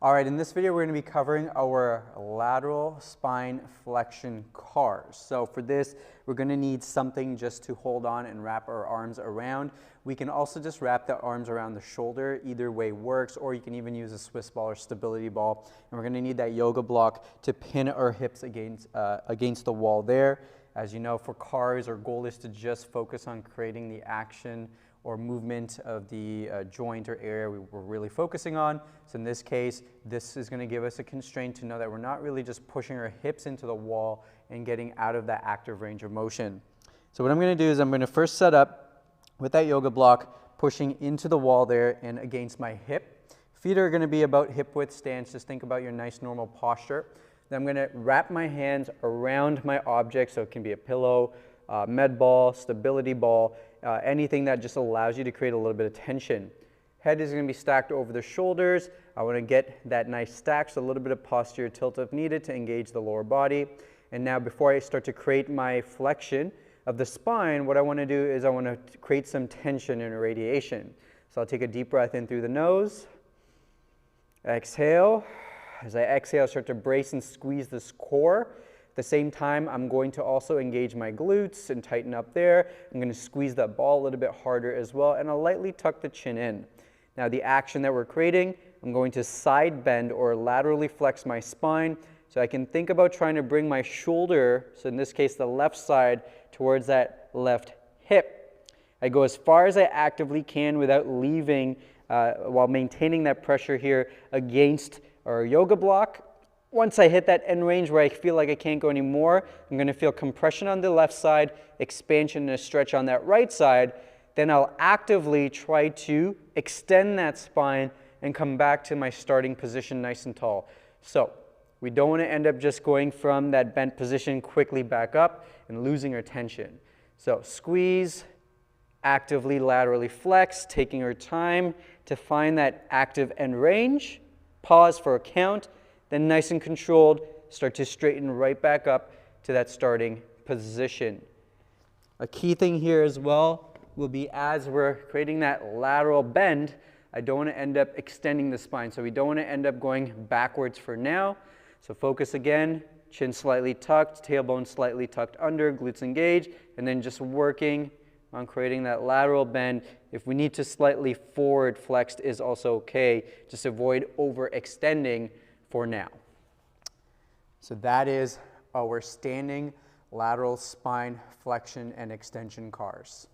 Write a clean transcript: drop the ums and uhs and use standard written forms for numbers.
All right, in this video we're going to be covering our lateral spine flexion cars. So for this, we're going to need something just to hold on and wrap our arms around. We can also just wrap the arms around the shoulder. Either way works, or you can even use a Swiss ball or stability ball. And we're going to need that yoga block to pin our hips against the wall there. As you know, for cars, our goal is to just focus on creating the action or movement of the joint or area we're really focusing on. So in this case, this is going to give us a constraint to know that we're not really just pushing our hips into the wall and getting out of that active range of motion. So what I'm going to do is I'm going to first set up with that yoga block, pushing into the wall there and against my hip. Feet are going to be about hip width stance. Just think about your nice normal posture. Then I'm going to wrap my hands around my object, so it can be a pillow, med ball, stability ball, anything that just allows you to create a little bit of tension. Head is going to be stacked over the shoulders. I want to get that nice stack, so a little bit of posterior tilt if needed to engage the lower body. And now before I start to create my flexion of the spine, what I want to do is I want to create some tension and irradiation. So I'll take a deep breath in through the nose. Exhale. As I exhale, start to brace and squeeze this core. At the same time, I'm going to also engage my glutes and tighten up there. I'm going to squeeze that ball a little bit harder as well, and I'll lightly tuck the chin in. Now the action that we're creating, I'm going to side bend or laterally flex my spine, so I can think about trying to bring my shoulder, so in this case the left side, towards that left hip. I go as far as I actively can without leaving, while maintaining that pressure here against our yoga block. Once I hit that end range where I feel like I can't go anymore, I'm going to feel compression on the left side, expansion and a stretch on that right side. Then I'll actively try to extend that spine and come back to my starting position nice and tall. So we don't want to end up just going from that bent position quickly back up and losing our tension. So squeeze, actively laterally flex, taking our time to find that active end range. Pause for a count, then nice and controlled, start to straighten right back up to that starting position. A key thing here as well will be, as we're creating that lateral bend, I don't want to end up extending the spine. So we don't want to end up going backwards for now. So focus again, chin slightly tucked, tailbone slightly tucked under, glutes engaged, and then just working on creating that lateral bend. If we need to slightly forward flexed is also okay. Just avoid overextending for now. So that is our standing lateral spine flexion and extension cars.